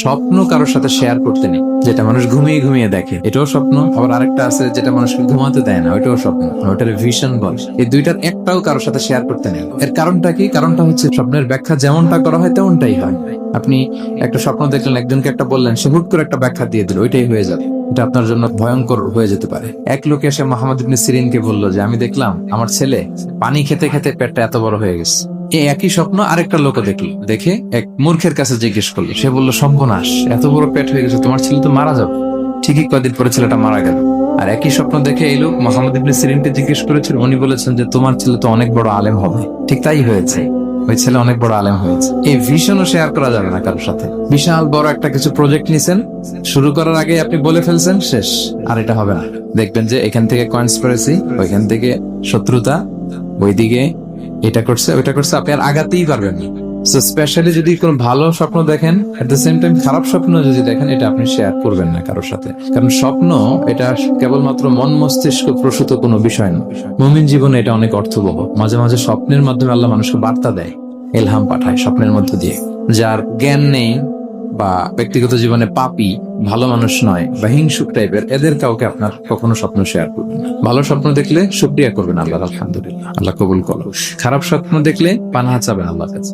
স্বপ্ন কারোর সাথে শেয়ার করতে নেই, যেটা মানুষ ঘুমিয়ে ঘুমিয়ে দেখে এটাও স্বপ্ন, আবার আরেকটা আছে যেটা মানুষকে ঘুমাতে দেয় না, ওইটাও স্বপ্ন, ওটার ভিশন বলে। এই দুইটার একটাও কারোর সাথে শেয়ার করতে নেই। এর কারণটা কি? কারণটা হচ্ছে স্বপ্নের ব্যাখ্যা যেমনটা করা হয় তেমনটাই হয়। আপনি একটা স্বপ্ন দেখলেন, একজনকে একটা বললেন, সে হুট করে একটা ব্যাখ্যা দিয়ে দিল, ওইটাই হয়ে যাবে। এটা আপনার জন্য ভয়ঙ্কর হয়ে যেতে পারে। এক লোক এসে মোহাম্মদ ইবনে সিরিনকে বলল যে আমি দেখলাম আমার ছেলে পানি খেতে খেতে পেটটা এত বড় হয়ে গেছে। এই একই স্বপ্ন আরেকটা লোকে দেখলো, দেখে এক মূর্খের কাছে জিজ্ঞেস করলো। সে বলল, সর্বনাশ, এত বড় পেট হয়ে গেছে, তোমার ছেলে তো মারা যাবে। ঠিকই কয়েকদিন পরে ছেলেটা মারা গেল। আর একই স্বপ্ন দেখে এই লোক মোহাম্মদ ইবনে সিরিনকে জিজ্ঞেস করেছিল, উনি বলেছেন যে তোমার ছেলে তো অনেক বড় আলেম হবে। ঠিক তাই হয়েছে, ওই ছেলে অনেক বড় আলেম হয়েছে। এই ভিশনও শেয়ার করা যাবে না কারোর সাথে। বিশাল বড় একটা কিছু প্রজেক্ট নিছেন, শুরু করার আগে আপনি বলে ফেলছেন, শেষ, আর এটা হবে না। দেখবেন যে এখান থেকে কনস্পিরেসি, ওইখান থেকে শত্রুতা, ওইদিকে এটা করছে ওইটা করছে, আপনি আর আগাতেই পারবেন না। সো স্পেশালি যদি কোনো ভালো স্বপ্ন দেখেন, এট দ্য সেম টাইম খারাপ স্বপ্ন যদি দেখেন, এটা আপনি শেয়ার করবেন না কারোর সাথে। কারণ স্বপ্ন এটা কেবলমাত্র মন মস্তিষ্ক প্রসূত কোনো বিষয় না। মুমিন জীবনে এটা অনেক অর্থবহ। মাঝে মাঝে স্বপ্নের মাধ্যমে আল্লাহ মানুষকে বার্তা দেয়, ইলহাম পাঠায় স্বপ্নের মধ্য দিয়ে। যার জ্ঞান নেই বা ব্যক্তিগত জীবনে পাপী, ভালো মানুষ নয় বা হিংসুক টাইপের, এদের কাউকে আপনার কখনো স্বপ্ন শেয়ার করবেন না। ভালো স্বপ্ন দেখলে শুকরিয়া করবেন আল্লাহ, আলহামদুলিল্লাহ, আল্লাহ কবুল করুন। খারাপ স্বপ্ন দেখলে পানাহা চাবেন আল্লাহর কাছে।